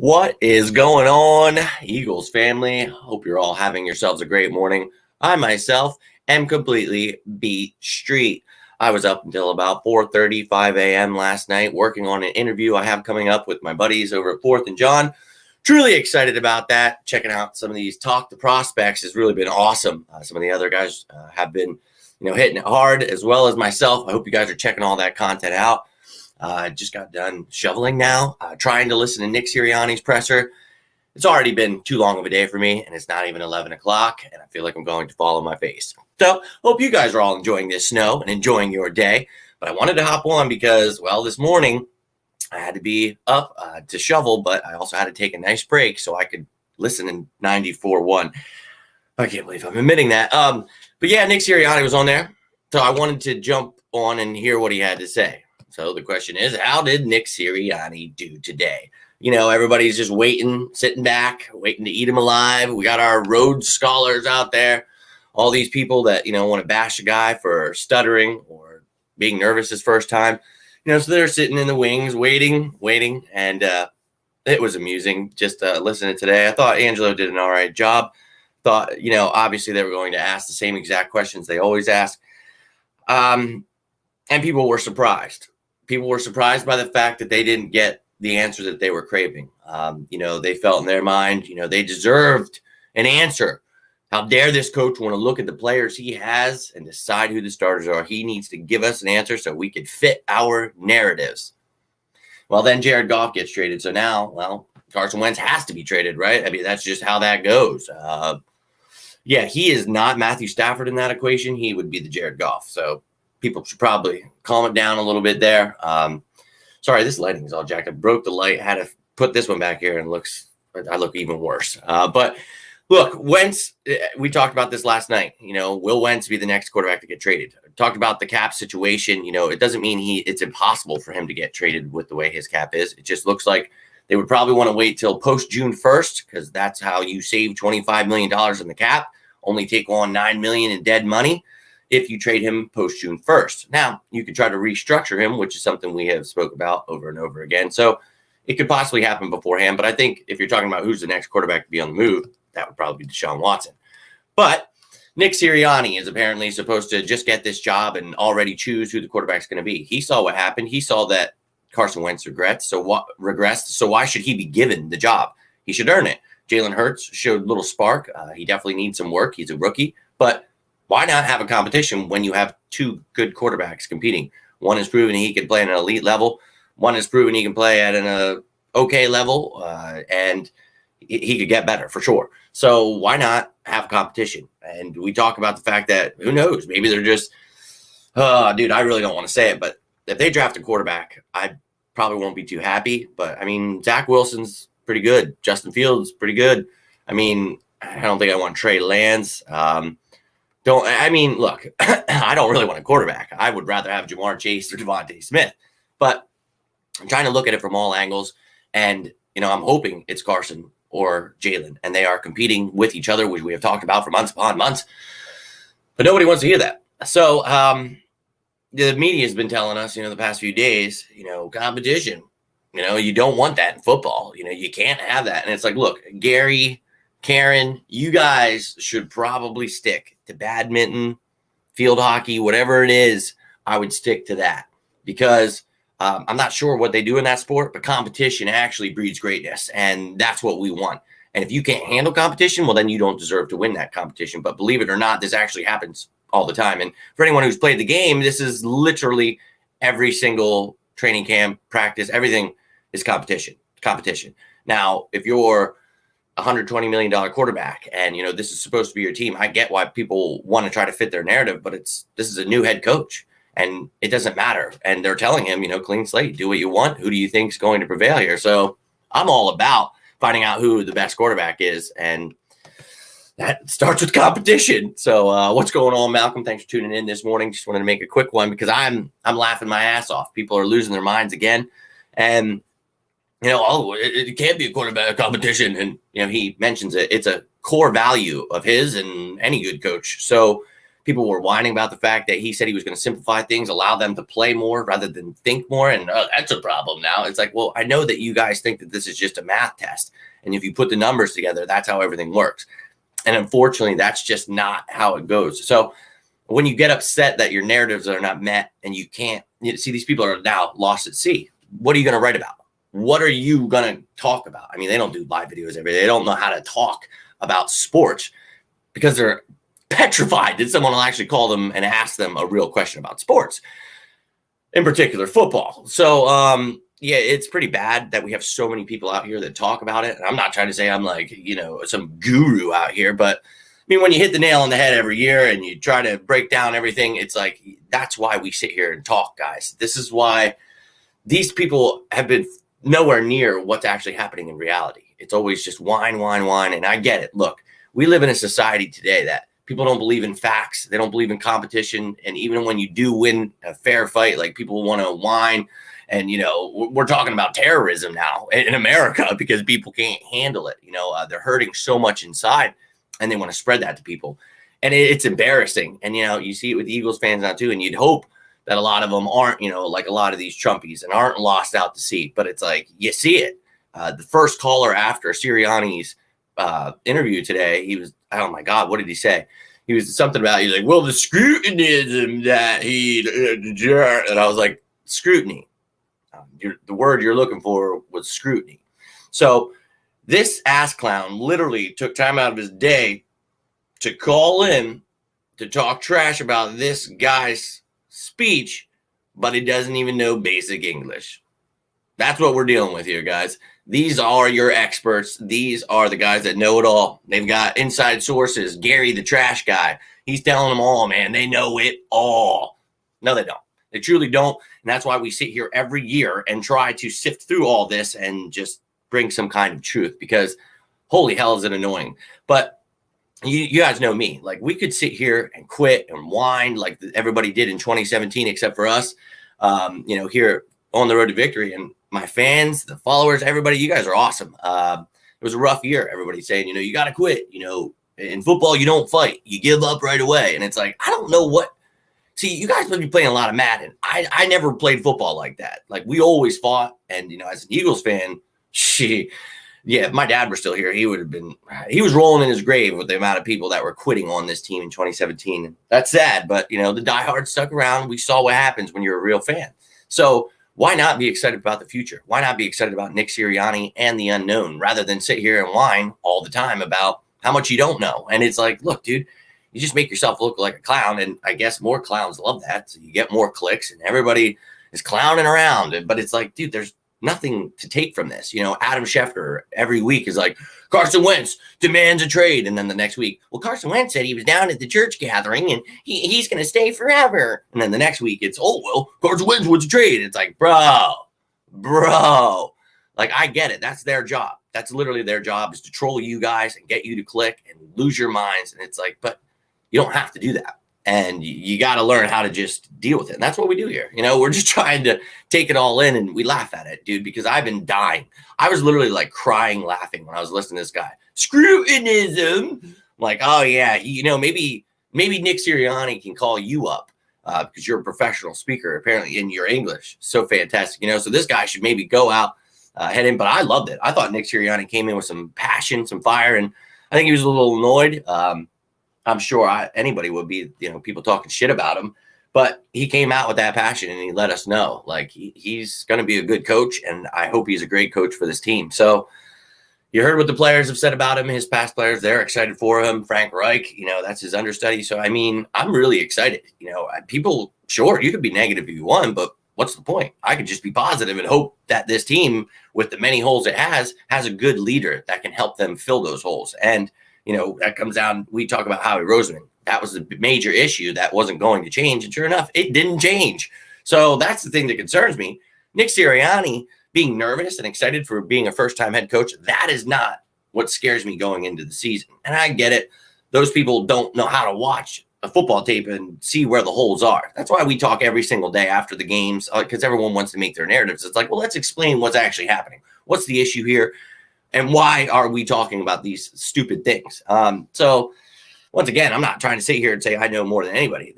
What is going on, Eagles family? Hope you're all having yourselves a great morning. I myself am completely beat street. I was up until about 4:35 a.m. last night working on an interview I have coming up with my buddies over at 4th and John. Truly excited about that. Checking out some of these talk to prospects has really been awesome. Some of the other guys have been, hitting it hard as well as myself. I hope you guys are checking all that content out. I just got done shoveling now, trying to listen to Nick Sirianni's presser. It's already been too long of a day for me, and it's not even 11 o'clock, and I feel like I'm going to fall on my face. So, hope you guys are all enjoying this snow and enjoying your day. But I wanted to hop on because, well, this morning I had to be up to shovel, but I also had to take a nice break so I could listen in 94.1. I can't believe I'm admitting that. But yeah, Nick Sirianni was on there, so I wanted to jump on and hear what he had to say. So the question is, how did Nick Sirianni do today? Everybody's just waiting, sitting back, waiting to eat him alive. We got our Rhodes Scholars out there. All these people that, want to bash a guy for stuttering or being nervous his first time. So they're sitting in the wings, waiting. And it was amusing just listening today. I thought Angelo did an all right job. Thought, obviously they were going to ask the same exact questions they always ask. And people were surprised. People were surprised by the fact that they didn't get the answer that they were craving. They felt in their mind, they deserved an answer. How dare this coach want to look at the players he has and decide who the starters are? He needs to give us an answer so we could fit our narratives. Well, then Jared Goff gets traded. So now, Carson Wentz has to be traded, right? I mean, that's just how that goes. He is not Matthew Stafford in that equation. He would be the Jared Goff. So people should probably calm it down a little bit there. Sorry, this lighting is all jacked. I broke the light. Had to put this one back here, and I look even worse. But look, Wentz, we talked about this last night. Will Wentz be the next quarterback to get traded? Talked about the cap situation. It doesn't mean it's impossible for him to get traded with the way his cap is. It just looks like they would probably want to wait till post June 1st because that's how you save $25 million in the cap. Only take on $9 million in dead money if you trade him post June 1st. Now, you could try to restructure him, which is something we have spoke about over and over again. So it could possibly happen beforehand. But I think if you're talking about who's the next quarterback to be on the move, that would probably be Deshaun Watson. But Nick Sirianni is apparently supposed to just get this job and already choose who the quarterback's going to be. He saw what happened. He saw that Carson Wentz regressed. So why should he be given the job? He should earn it. Jalen Hurts showed a little spark. He definitely needs some work. He's a rookie. But why not have a competition when you have two good quarterbacks competing? One has proven he can play at an elite level. One has proven he can play at an okay level, and he could get better for sure. So why not have competition? And we talk about the fact that, who knows, maybe they're just, I really don't want to say it, but if they draft a quarterback, I probably won't be too happy. But, Zach Wilson's pretty good. Justin Fields pretty good. I don't think I want Trey Lance. Look, I don't really want a quarterback. I would rather have Jamar Chase or Devontae Smith. But I'm trying to look at it from all angles. And, I'm hoping it's Carson or Jalen. And they are competing with each other, which we have talked about for months upon months. But nobody wants to hear that. So the media has been telling us, the past few days, competition. You don't want that in football. You can't have that. And it's like, look, Gary, Karen, you guys should probably stick to badminton, field hockey, whatever it is. I would stick to that because I'm not sure what they do in that sport, but competition actually breeds greatness, and that's what we want. And if you can't handle competition, well, then you don't deserve to win that competition. But believe it or not, this actually happens all the time. And for anyone who's played the game, this is literally every single training camp, practice, everything is competition. Now, if you're $120 million quarterback and this is supposed to be your team, I get why people want to try to fit their narrative, but this is a new head coach and it doesn't matter. And they're telling him, clean slate, do what you want. Who do you think is going to prevail here? So I'm all about finding out who the best quarterback is, and that starts with competition. So what's going on, Malcolm? Thanks for tuning in this morning. Just wanted to make a quick one because I'm laughing my ass off. People are losing their minds again, and it can't be a quarterback competition. And, he mentions it. It's a core value of his and any good coach. So People were whining about the fact that he said he was going to simplify things, allow them to play more rather than think more. And that's a problem now. It's like, well, I know that you guys think that this is just a math test. And if you put the numbers together, that's how everything works. And unfortunately, that's just not how it goes. So when you get upset that your narratives are not met and you can't see, these people are now lost at sea. What are you going to write about? What are you going to talk about? I mean, they don't do live videos every day. They don't know how to talk about sports because they're petrified that someone will actually call them and ask them a real question about sports, in particular football. So, yeah, it's pretty bad that we have so many people out here that talk about it. And I'm not trying to say I'm like, some guru out here, but I mean, when you hit the nail on the head every year and you try to break down everything, it's like, that's why we sit here and talk, guys. This is why these people have been nowhere near what's actually happening in reality. It's always just whine. And I get it. Look, we live in a society today that people don't believe in facts. They don't believe in competition. And even when you do win a fair fight, like people want to whine. And, we're talking about terrorism now in America because people can't handle it. They're hurting so much inside and they want to spread that to people. And it's embarrassing. And, you see it with Eagles fans now too. And you'd hope that a lot of them aren't, like a lot of these Trumpies and aren't lost out to sea. But it's like, you see it. The first caller after Sirianni's interview today, he was, oh my God, what did he say? He was something about, he's like, well, the scrutinism that he, and I was like, scrutiny. The word you're looking for was scrutiny. So this ass clown literally took time out of his day to call in to talk trash about this guy's speech, but he doesn't even know basic English. That's what we're dealing with here, guys. These are your experts. These are the guys that know it all. They've got inside sources. Gary, the trash guy, he's telling them all, man, they know it all. No, they don't. They truly don't. And that's why we sit here every year and try to sift through all this and just bring some kind of truth, because holy hell is it annoying. But you guys know me. Like, we could sit here and quit and whine like everybody did in 2017, except for us, here on the road to victory. And my fans, the followers, everybody, you guys are awesome. It was a rough year. Everybody's saying, you got to quit. In football, you don't fight. You give up right away. And it's like, I don't know what. See, you guys must be playing a lot of Madden. I never played football like that. Like, we always fought. And, as an Eagles fan, if my dad were still here, he was rolling in his grave with the amount of people that were quitting on this team in 2017. That's sad. But, the diehards stuck around. We saw what happens when you're a real fan. So why not be excited about the future? Why not be excited about Nick Sirianni and the unknown rather than sit here and whine all the time about how much you don't know? And it's like, look, dude, you just make yourself look like a clown. And I guess more clowns love that. So you get more clicks and everybody is clowning around. But it's like, dude, there's nothing to take from this. Adam Schefter every week is like, Carson Wentz demands a trade. And then the next week, well, Carson Wentz said he was down at the church gathering and he's going to stay forever. And then the next week it's, oh, well, Carson Wentz wants a trade. It's like, bro, like, I get it. That's their job. That's literally their job, is to troll you guys and get you to click and lose your minds. And it's like, but you don't have to do that. And you got to learn how to just deal with it. And that's what we do here. We're just trying to take it all in and we laugh at it, dude, because I've been dying. I was literally like crying, laughing when I was listening to this guy. Scrutinism. I'm like, oh, yeah, maybe Nick Sirianni can call you up because you're a professional speaker, apparently, in your English. So fantastic. So this guy should maybe go out, head in. But I loved it. I thought Nick Sirianni came in with some passion, some fire. And I think he was a little annoyed. I'm sure anybody would be, people talking shit about him, but he came out with that passion and he let us know, like, he's going to be a good coach. And I hope he's a great coach for this team. So you heard what the players have said about him, his past players, they're excited for him. Frank Reich, that's his understudy. So, I mean, I'm really excited. People, sure, you could be negative if you want, but what's the point? I could just be positive and hope that this team, with the many holes it has a good leader that can help them fill those holes. And that comes down, we talk about Howie Roseman. That was a major issue that wasn't going to change. And sure enough, it didn't change. So that's the thing that concerns me. Nick Sirianni being nervous and excited for being a first-time head coach, that is not what scares me going into the season. And I get it. Those people don't know how to watch a football tape and see where the holes are. That's why we talk every single day after the games, because everyone wants to make their narratives. It's like, well, let's explain what's actually happening. What's the issue here? And why are we talking about these stupid things? So once again, I'm not trying to sit here and say I know more than anybody.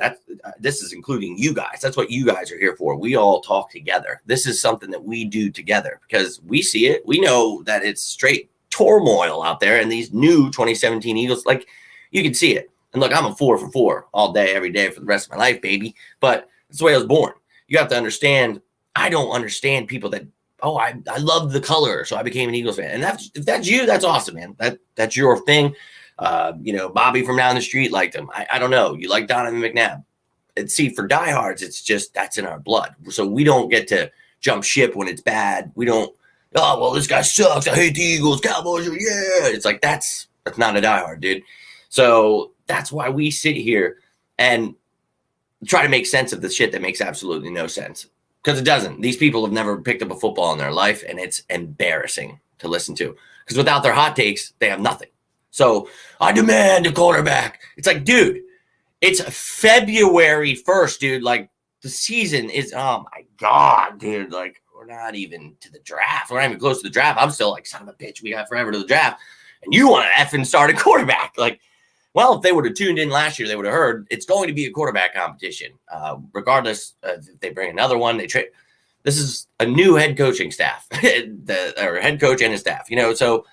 This is including you guys. That's what you guys are here for. We all talk together. This is something that we do together because we see it. We know that it's straight turmoil out there, and these new 2017 Eagles, like, you can see it. And look, I'm a 4 for 4 all day, every day for the rest of my life, baby. But that's the way I was born. You have to understand, I don't understand people that, oh, I love the color, so I became an Eagles fan. And if that's you, that's awesome, man. That's your thing. Bobby from down the street liked him. I don't know. You like Donovan McNabb. See, for diehards, it's just, that's in our blood. So we don't get to jump ship when it's bad. We don't, oh, well, this guy sucks. I hate the Eagles, Cowboys. Yeah. It's like, that's not a diehard, dude. So that's why we sit here and try to make sense of the shit that makes absolutely no sense. Because it doesn't. These people have never picked up a football in their life, and it's embarrassing to listen to. Because without their hot takes, they have nothing. So I demand a quarterback. It's like, dude, it's February 1st, dude. Like, the season is, oh my God, dude. Like, we're not even to the draft. We're not even close to the draft. I'm still like, son of a bitch, we got forever to the draft. And you want to effing start a quarterback. Like, well, if they would have tuned in last year, they would have heard it's going to be a quarterback competition. Regardless if they bring another one, they trade. This is a new head coaching staff, or head coach and his staff. So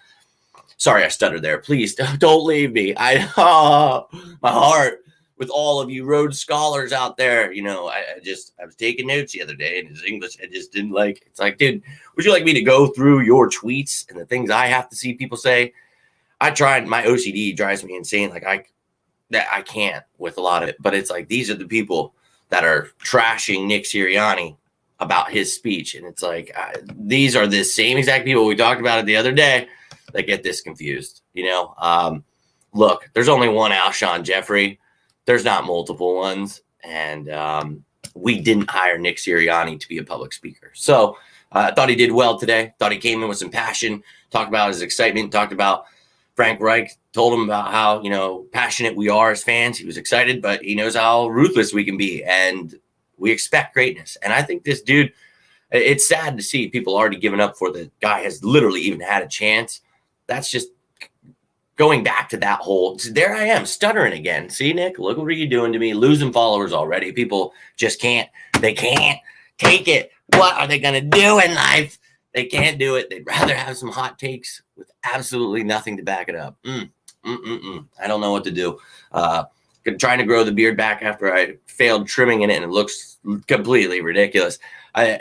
sorry I stuttered there. Please don't leave me. My heart with all of you Rhodes Scholars out there. I was taking notes the other day, and his English, I just didn't like. It's like, dude, would you like me to go through your tweets and the things I have to see people say? I tried. My OCD drives me insane. Like, I can't with a lot of it. But it's like, these are the people that are trashing Nick Sirianni about his speech. And it's like, these are the same exact people we talked about it the other day that get this confused. Look, there's only one Alshon Jeffrey. There's not multiple ones. And we didn't hire Nick Sirianni to be a public speaker. So I thought he did well today. Thought he came in with some passion, talked about his excitement, talked about Frank Reich, told him about how, passionate we are as fans. He was excited, but he knows how ruthless we can be, and we expect greatness. And I think this dude, it's sad to see people already giving up for the guy has literally even had a chance. That's just going back to that whole, there I am stuttering again. See, Nick, look what you're doing to me, losing followers already. People just can't take it. What are they going to do in life? They can't do it. They'd rather have some hot takes with absolutely nothing to back it up. I don't know what to do. Trying to grow the beard back after I failed trimming in it, and it looks completely ridiculous. I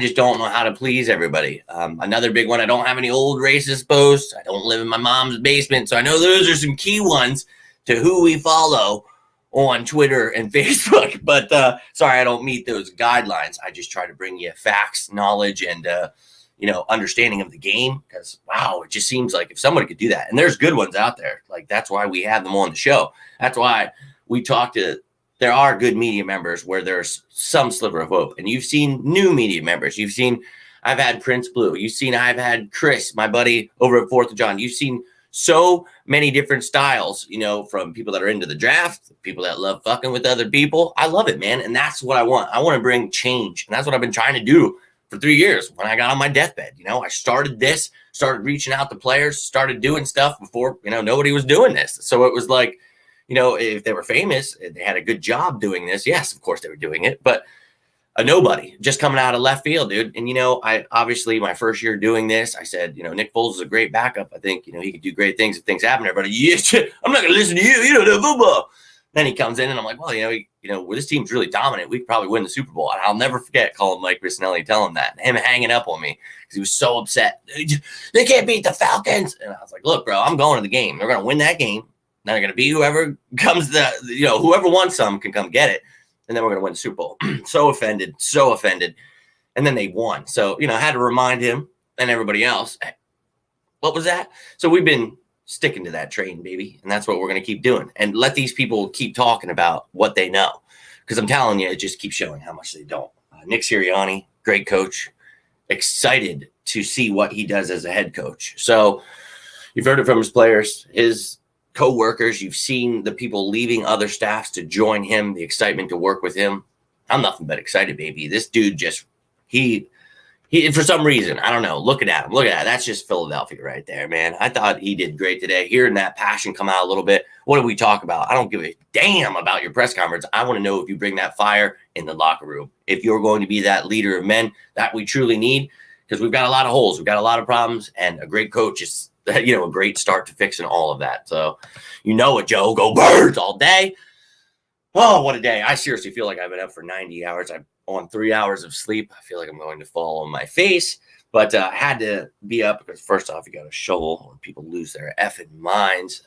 just don't know how to please everybody. Another big one, I don't have any old racist posts. I don't live in my mom's basement. So I know those are some key ones to who we follow on Twitter and Facebook. But sorry, I don't meet those guidelines. I just try to bring you facts, knowledge, and understanding of the game, because wow, it just seems like if somebody could do that, and there's good ones out there, like that's why we have them on the show. That's why we talk to, there are good media members where there's some sliver of hope. And you've seen new media members. You've seen, I've had Prince Blue. You've seen, I've had Chris, my buddy over at 4th of John. You've seen so many different styles, from people that are into the draft, people that love fucking with other people. I love it, man. And that's what I want. I want to bring change. And that's what I've been trying to do for 3 years. When I got on my deathbed, I started reaching out to players, started doing stuff before, nobody was doing this. So it was like, if they were famous, they had a good job doing this. Yes, of course they were doing it, but a nobody just coming out of left field, dude. And, I obviously my first year doing this, I said, Nick Foles is a great backup. I think, he could do great things if things happen there, but I'm not going to listen to you. You don't know football. Then he comes in and I'm like, well, where this team's really dominant, we could probably win the Super Bowl. And I'll never forget calling Mike Grissinelli and telling him that, and him hanging up on me because he was so upset. They can't beat the Falcons. And I was like, look, bro, I'm going to the game. They're going to win that game. Then they're going to be whoever comes, whoever wants some can come get it. And then we're going to win the Super Bowl. So offended. And then they won. So, I had to remind him and everybody else, hey, what was that? So we've been sticking to that train, baby. And that's what we're going to keep doing. And let these people keep talking about what they know. Because I'm telling you, it just keeps showing how much they don't. Nick Sirianni, great coach. Excited to see what he does as a head coach. So you've heard it from his players, his co-workers. You've seen the people leaving other staffs to join him, the excitement to work with him. I'm nothing but excited, baby. This dude just, he For some reason, I don't know. Looking at him, look at that. That's just Philadelphia right there, man. I thought he did great today. Hearing that passion come out a little bit. What do we talk about? I don't give a damn about your press conference. I want to know if you bring that fire in the locker room. If you're going to be that leader of men that we truly need, because we've got a lot of holes, we've got a lot of problems, and a great coach is, a great start to fixing all of that. So, it, Joe. Go Birds all day. Oh, what a day. I seriously feel like I've been up for 90 hours. I'm on 3 hours of sleep. I feel like I'm going to fall on my face, but I had to be up because first off, you got a shovel when people lose their effing minds.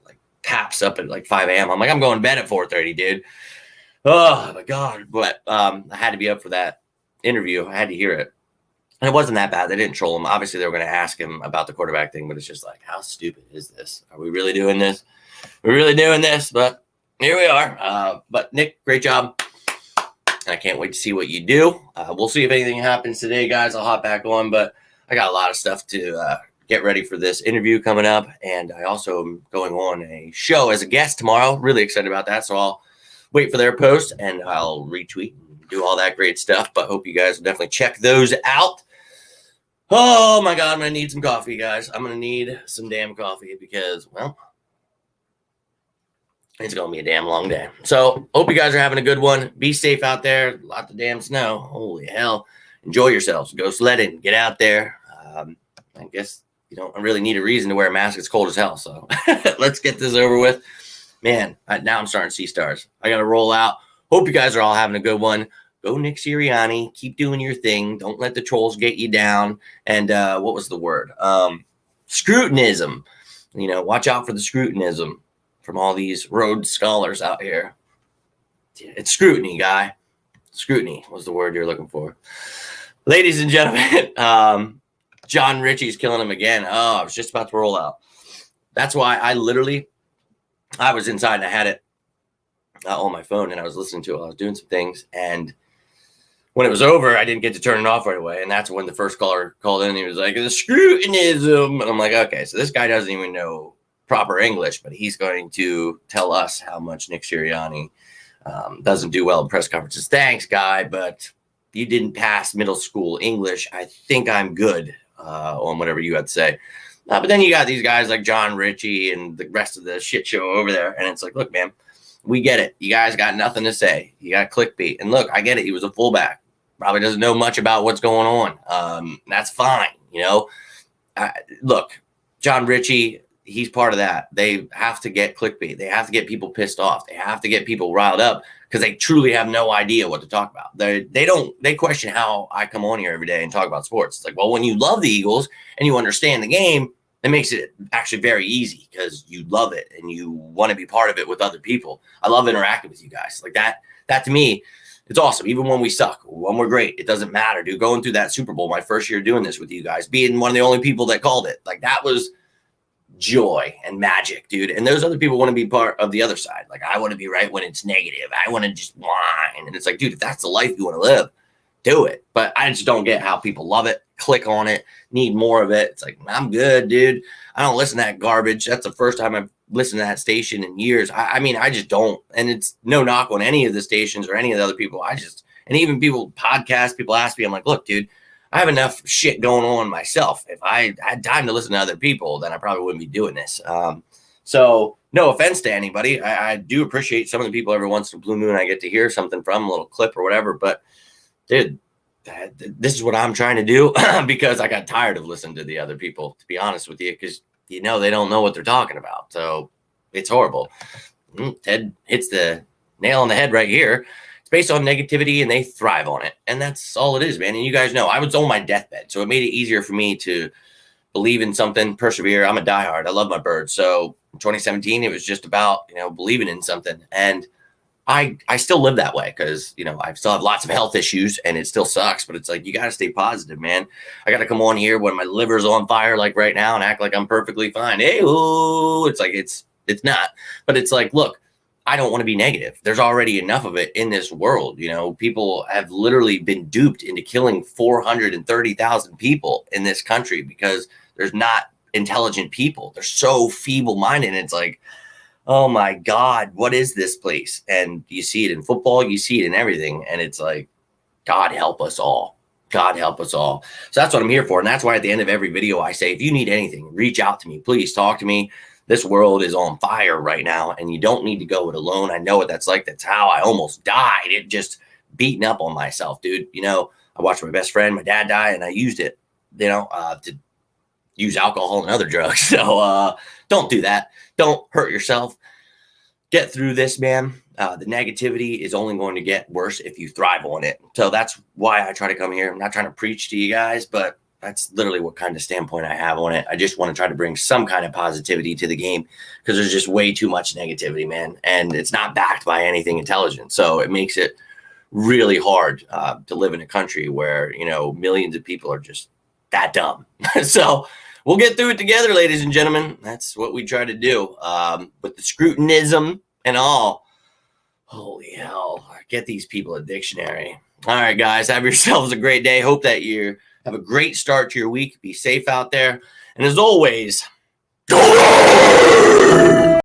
Like taps up at like 5 a.m. I'm like, I'm going to bed at 4:30, dude. Oh my God. But I had to be up for that interview. I had to hear it. And it wasn't that bad. They didn't troll him. Obviously, they were going to ask him about the quarterback thing, but it's just like, how stupid is this? Are we really doing this? We're really doing this, but here we are. But Nick, great job. And I can't wait to see what you do. We'll see if anything happens today, guys. I'll hop back on, but I got a lot of stuff to get ready for this interview coming up. And I also am going on a show as a guest tomorrow. Really excited about that. So I'll wait for their post and I'll retweet and do all that great stuff. But hope you guys will definitely check those out. Oh my God, I'm going to need some coffee, guys. I'm going to need some damn coffee because, well, it's going to be a damn long day. So hope you guys are having a good one. Be safe out there. Lots of damn snow. Holy hell. Enjoy yourselves. Go sledding. Get out there. I guess you don't really need a reason to wear a mask. It's cold as hell. So let's get this over with. Man, now I'm starting to see stars. I got to roll out. Hope you guys are all having a good one. Go Nick Sirianni. Keep doing your thing. Don't let the trolls get you down. And what was the word? Scrutinism. Watch out for the scrutinism from all these Rhodes Scholars out here. It's scrutiny, guy. Scrutiny was the word you're looking for. Ladies and gentlemen, John Ritchie's killing him again. Oh, I was just about to roll out. That's why I was inside and I had it on my phone and I was listening to it while I was doing some things. And when it was over, I didn't get to turn it off right away. And that's when the first caller called in and he was like, the scrutinism. And I'm like, okay, so this guy doesn't even know proper English, but he's going to tell us how much Nick Sirianni doesn't do well in press conferences. Thanks, guy, but you didn't pass middle school English. I think I'm good on whatever you had to say. But then you got these guys like John Ritchie and the rest of the shit show over there. And it's like, look, man, we get it. You guys got nothing to say. You got clickbait. And look, I get it. He was a fullback. Probably doesn't know much about what's going on. That's fine. Look, John Ritchie, he's part of that. They have to get clickbait. They have to get people pissed off. They have to get people riled up because they truly have no idea what to talk about. They question how I come on here every day and talk about sports. It's like, well, when you love the Eagles and you understand the game, it makes it actually very easy because you love it and you want to be part of it with other people. I love interacting with you guys like that. That to me, it's awesome. Even when we suck, when we're great, it doesn't matter, dude. Going through that Super Bowl, my first year doing this with you guys, being one of the only people that called it, like that was joy and magic, dude. And those other people want to be part of the other side. Like, I want to be right when it's negative. I want to just whine. And it's like, dude, if that's the life you want to live, do it. But I just don't get how people love it, click on it, need more of it. It's like, I'm good, dude. I don't listen to that garbage. That's the first time I've listened to that station in years. I mean, I just don't. And it's no knock on any of the stations or any of the other people. And even people podcast, people ask me, I'm like, look, dude, I have enough shit going on myself. If I had time to listen to other people, then I probably wouldn't be doing this. So no offense to anybody. I do appreciate some of the people every once in a blue moon I get to hear something from, a little clip or whatever. But dude, this is what I'm trying to do because I got tired of listening to the other people, to be honest with you, because, they don't know what they're talking about. So it's horrible. Ted hits the nail on the head right here. Based on negativity and they thrive on it. And that's all it is, man. And you guys know I was on my deathbed. So it made it easier for me to believe in something, persevere. I'm a diehard. I love my birds. So in 2017, it was just about, believing in something. And I still live that way because, I still have lots of health issues and it still sucks. But it's like, you got to stay positive, man. I got to come on here when my liver's on fire like right now and act like I'm perfectly fine. Hey, ooh, it's like, it's not. But it's like, look, I don't want to be negative. There's already enough of it in this world. People have literally been duped into killing 430,000 people in this country because there's not intelligent people. They're so feeble-minded. And it's like, oh my God, what is this place? And you see it in football, you see it in everything. And it's like, God help us all. God help us all. So that's what I'm here for. And that's why at the end of every video, I say, if you need anything, reach out to me. Please talk to me. This world is on fire right now, and you don't need to go it alone. I know what that's like. That's how I almost died. It just beating up on myself, dude. You know, I watched my best friend, my dad die, and I used it, to use alcohol and other drugs. So don't do that. Don't hurt yourself. Get through this, man. The negativity is only going to get worse if you thrive on it. So that's why I try to come here. I'm not trying to preach to you guys, but that's literally what kind of standpoint I have on it. I just want to try to bring some kind of positivity to the game because there's just way too much negativity, man. And it's not backed by anything intelligent. So it makes it really hard to live in a country where, millions of people are just that dumb. So we'll get through it together, ladies and gentlemen. That's what we try to do. With the scrutinism and all. Holy hell. Get these people a dictionary. All right, guys. Have yourselves a great day. Hope that you have a great start to your week. Be safe out there. And as always, go